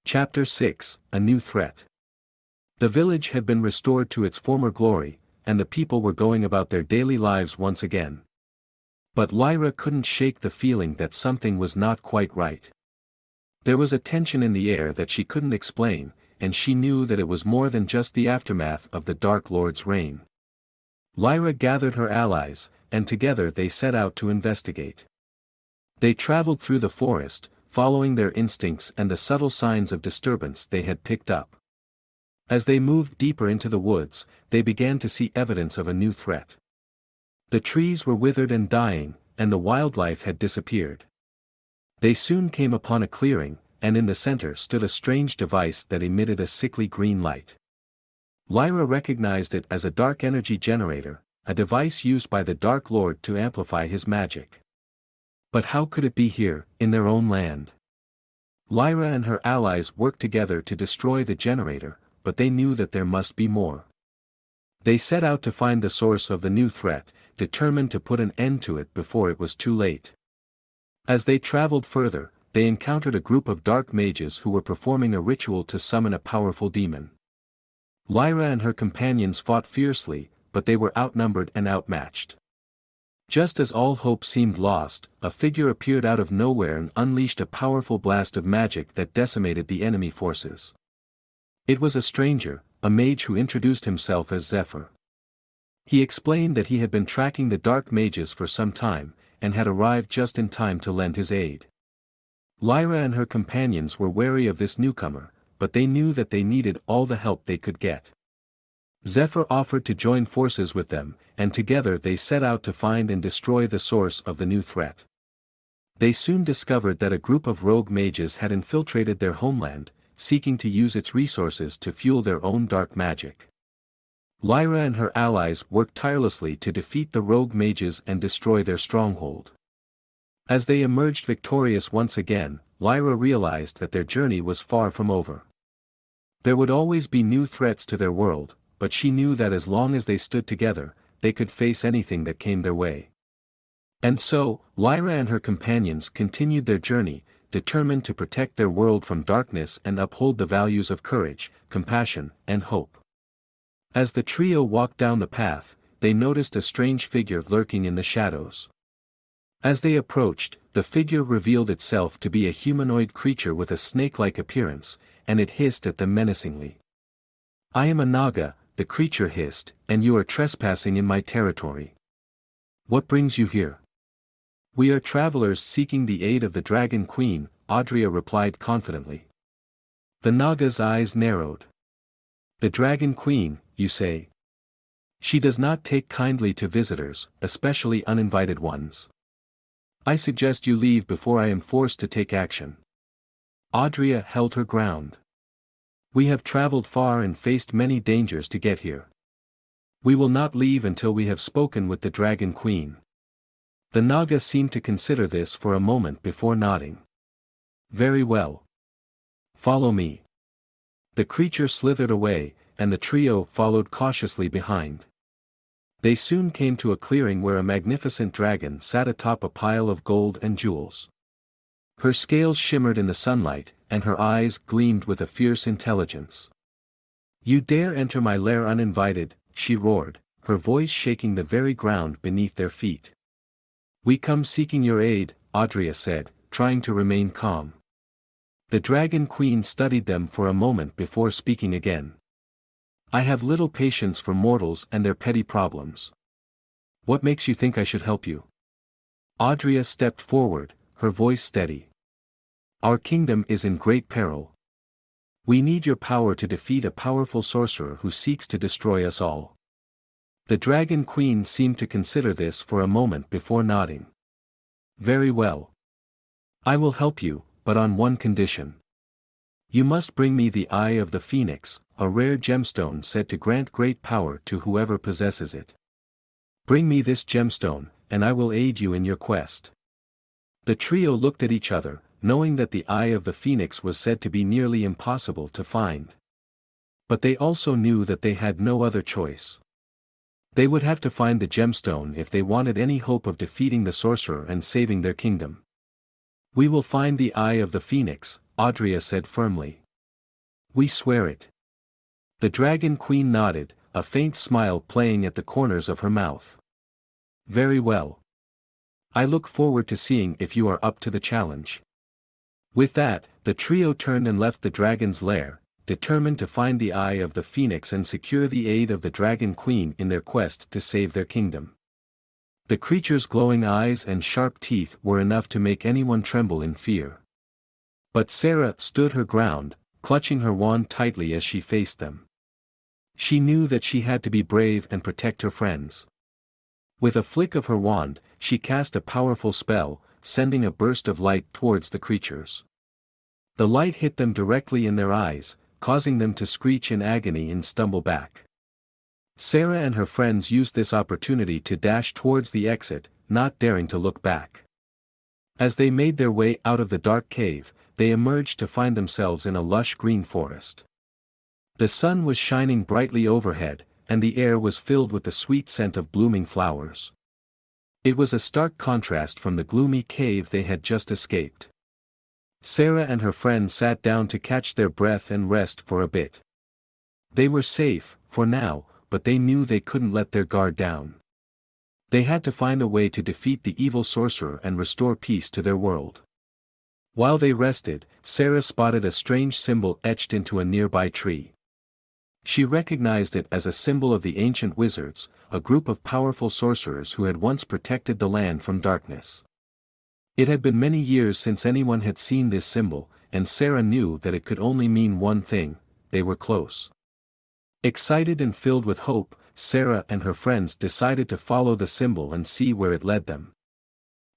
Chapter 6, A New Threat. The village had been restored to its former glory, and the people were going about their daily lives once again. But Lyra couldn't shake the feeling that something was not quite right. There was a tension in the air that she couldn't explain, and she knew that it was more than just the aftermath of the Dark Lord's reign. Lyra gathered her allies, and together they set out to investigate. They traveled through the forest, following their instincts and the subtle signs of disturbance they had picked up. As they moved deeper into the woods, they began to see evidence of a new threat. The trees were withered and dying, and the wildlife had disappeared. They soon came upon a clearing, and in the center stood a strange device that emitted a sickly green light. Lyra recognized it as a dark energy generator, a device used by the Dark Lord to amplify his magic. But how could it be here, in their own land? Lyra and her allies worked together to destroy the generator, but they knew that there must be more. They set out to find the source of the new threat, determined to put an end to it before it was too late. As they traveled further, they encountered a group of dark mages who were performing a ritual to summon a powerful demon. Lyra and her companions fought fiercely, but they were outnumbered and outmatched. Just as all hope seemed lost, a figure appeared out of nowhere and unleashed a powerful blast of magic that decimated the enemy forces. It was a stranger, a mage who introduced himself as Zephyr. He explained that he had been tracking the dark mages for some time, and had arrived just in time to lend his aid. Lyra and her companions were wary of this newcomer, but they knew that they needed all the help they could get. Zephyr offered to join forces with them, and together they set out to find and destroy the source of the new threat. They soon discovered that a group of rogue mages had infiltrated their homeland, seeking to use its resources to fuel their own dark magic. Lyra and her allies worked tirelessly to defeat the rogue mages and destroy their stronghold. As they emerged victorious once again, Lyra realized that their journey was far from over. There would always be new threats to their world, but she knew that as long as they stood together, they could face anything that came their way. And so, Lyra and her companions continued their journey, determined to protect their world from darkness and uphold the values of courage, compassion, and hope. As the trio walked down the path, they noticed a strange figure lurking in the shadows. As they approached, the figure revealed itself to be a humanoid creature with a snake-like appearance, and it hissed at them menacingly. "I am a Naga," the creature hissed, "and you are trespassing in my territory. What brings you here?" "We are travelers seeking the aid of the Dragon Queen," Audria replied confidently. The Naga's eyes narrowed. "The Dragon Queen, you say? She does not take kindly to visitors, especially uninvited ones. I suggest you leave before I am forced to take action." Audria held her ground. "We have traveled far and faced many dangers to get here. We will not leave until we have spoken with the Dragon Queen." The Naga seemed to consider this for a moment before nodding. "Very well. Follow me." The creature slithered away, and the trio followed cautiously behind. They soon came to a clearing where a magnificent dragon sat atop a pile of gold and jewels. Her scales shimmered in the sunlight, and her eyes gleamed with a fierce intelligence. "You dare enter my lair uninvited," she roared, her voice shaking the very ground beneath their feet. "We come seeking your aid," Audria said, trying to remain calm. The Dragon Queen studied them for a moment before speaking again. "I have little patience for mortals and their petty problems. What makes you think I should help you?" Audria stepped forward, her voice steady. "Our kingdom is in great peril. We need your power to defeat a powerful sorcerer who seeks to destroy us all." The Dragon Queen seemed to consider this for a moment before nodding. "Very well. I will help you, but on one condition. You must bring me the Eye of the Phoenix, a rare gemstone said to grant great power to whoever possesses it. Bring me this gemstone, and I will aid you in your quest." The trio looked at each other, knowing that the Eye of the Phoenix was said to be nearly impossible to find. But they also knew that they had no other choice. They would have to find the gemstone if they wanted any hope of defeating the sorcerer and saving their kingdom. "We will find the Eye of the Phoenix," Audria said firmly. We swear it. The Dragon Queen nodded, a faint smile playing at the corners of her mouth. Very well. I look forward to seeing if you are up to the challenge. With that, the trio turned and left the dragon's lair, determined to find the Eye of the Phoenix and secure the aid of the Dragon Queen in their quest to save their kingdom. The creature's glowing eyes and sharp teeth were enough to make anyone tremble in fear. But Sarah stood her ground, clutching her wand tightly as she faced them. She knew that she had to be brave and protect her friends. With a flick of her wand, she cast a powerful spell, sending a burst of light towards the creatures. The light hit them directly in their eyes, causing them to screech in agony and stumble back. Sarah and her friends used this opportunity to dash towards the exit, not daring to look back. As they made their way out of the dark cave, they emerged to find themselves in a lush green forest. The sun was shining brightly overhead, and the air was filled with the sweet scent of blooming flowers. It was a stark contrast from the gloomy cave they had just escaped. Sarah and her friend sat down to catch their breath and rest for a bit. They were safe, for now, but they knew they couldn't let their guard down. They had to find a way to defeat the evil sorcerer and restore peace to their world. While they rested, Sarah spotted a strange symbol etched into a nearby tree. She recognized it as a symbol of the ancient wizards, a group of powerful sorcerers who had once protected the land from darkness. It had been many years since anyone had seen this symbol, and Sarah knew that it could only mean one thing: they were close. Excited and filled with hope, Sarah and her friends decided to follow the symbol and see where it led them.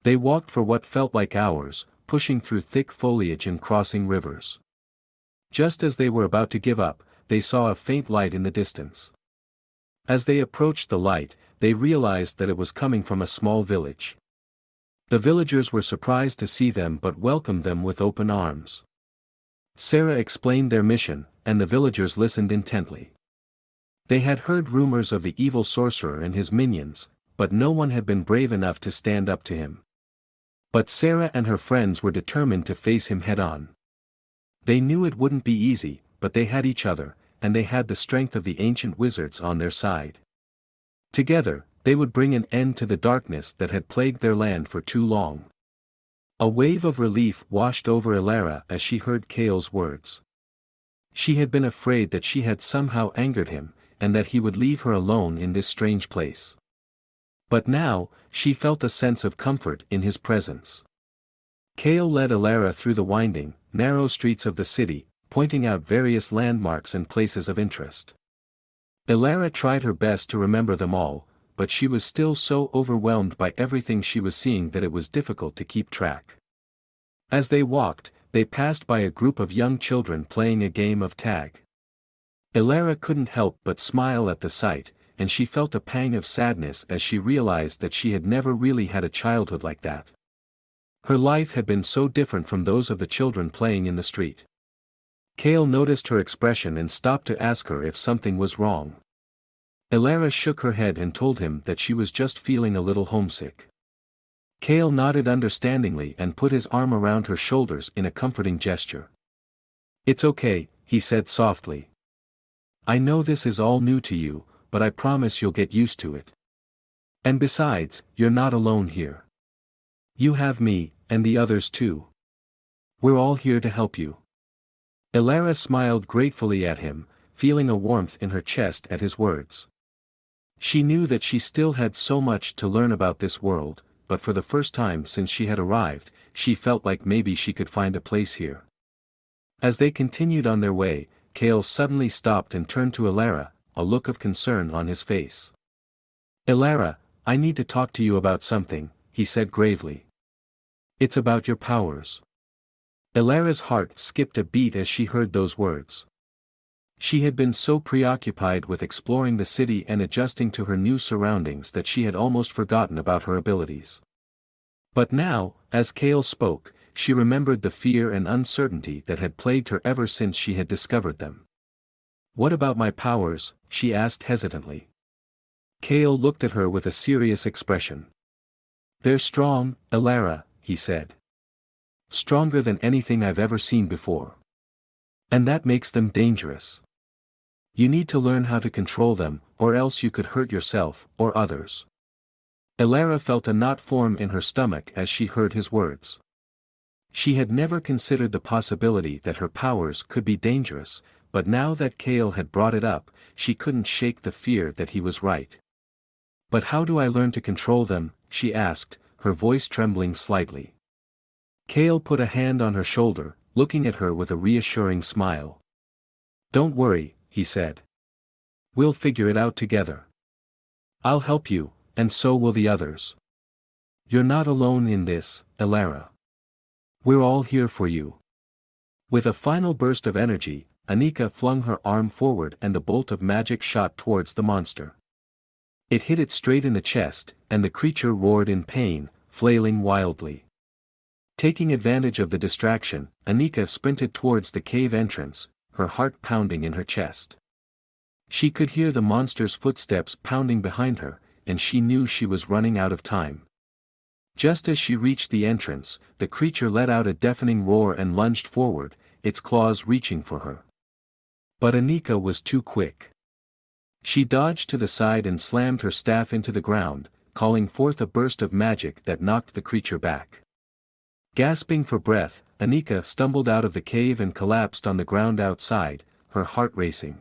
They walked for what felt like hours, pushing through thick foliage and crossing rivers. Just as they were about to give up, they saw a faint light in the distance. As they approached the light, they realized that it was coming from a small village. The villagers were surprised to see them but welcomed them with open arms. Sarah explained their mission, and the villagers listened intently. They had heard rumors of the evil sorcerer and his minions, but no one had been brave enough to stand up to him. But Sarah and her friends were determined to face him head-on. They knew it wouldn't be easy, but they had each other, and they had the strength of the ancient wizards on their side. Together, they would bring an end to the darkness that had plagued their land for too long. A wave of relief washed over Lyra as she heard Kale's words. She had been afraid that she had somehow angered him, and that he would leave her alone in this strange place. But now, she felt a sense of comfort in his presence. Kale led Lyra through the winding, narrow streets of the city, pointing out various landmarks and places of interest. Lyra tried her best to remember them all, but she was still so overwhelmed by everything she was seeing that it was difficult to keep track. As they walked, they passed by a group of young children playing a game of tag. Lyra couldn't help but smile at the sight, and she felt a pang of sadness as she realized that she had never really had a childhood like that. Her life had been so different from those of the children playing in the street. Kale noticed her expression and stopped to ask her if something was wrong. Lyra shook her head and told him that she was just feeling a little homesick. Kale nodded understandingly and put his arm around her shoulders in a comforting gesture. "It's okay," he said softly. "I know this is all new to you, but I promise you'll get used to it. And besides, you're not alone here. You have me, and the others too. We're all here to help you." Lyra smiled gratefully at him, feeling a warmth in her chest at his words. She knew that she still had so much to learn about this world, but for the first time since she had arrived, she felt like maybe she could find a place here. As they continued on their way, Kale suddenly stopped and turned to Lyra, a look of concern on his face. "Lyra, I need to talk to you about something," he said gravely. "It's about your powers." Lyra's heart skipped a beat as she heard those words. She had been so preoccupied with exploring the city and adjusting to her new surroundings that she had almost forgotten about her abilities. But now, as Kale spoke, she remembered the fear and uncertainty that had plagued her ever since she had discovered them. "What about my powers?" she asked hesitantly. Kale looked at her with a serious expression. "They're strong, Lyra," he said. "Stronger than anything I've ever seen before. And that makes them dangerous. You need to learn how to control them, or else you could hurt yourself, or others. Lyra felt a knot form in her stomach as she heard his words. She had never considered the possibility that her powers could be dangerous, but now that Kale had brought it up, she couldn't shake the fear that he was right. But how do I learn to control them? She asked, her voice trembling slightly. Kale put a hand on her shoulder, looking at her with a reassuring smile. Don't worry, he said. We'll figure it out together. I'll help you, and so will the others. You're not alone in this, Lyra. We're all here for you. With a final burst of energy, Anika flung her arm forward and the bolt of magic shot towards the monster. It hit it straight in the chest, and the creature roared in pain, flailing wildly. Taking advantage of the distraction, Anika sprinted towards the cave entrance, her heart pounding in her chest. She could hear the monster's footsteps pounding behind her, and she knew she was running out of time. Just as she reached the entrance, the creature let out a deafening roar and lunged forward, its claws reaching for her. But Anika was too quick. She dodged to the side and slammed her staff into the ground, calling forth a burst of magic that knocked the creature back. Gasping for breath, Anika stumbled out of the cave and collapsed on the ground outside, her heart racing.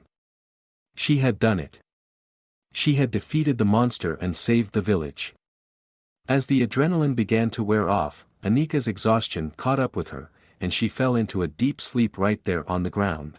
She had done it. She had defeated the monster and saved the village. As the adrenaline began to wear off, Anika's exhaustion caught up with her, and she fell into a deep sleep right there on the ground.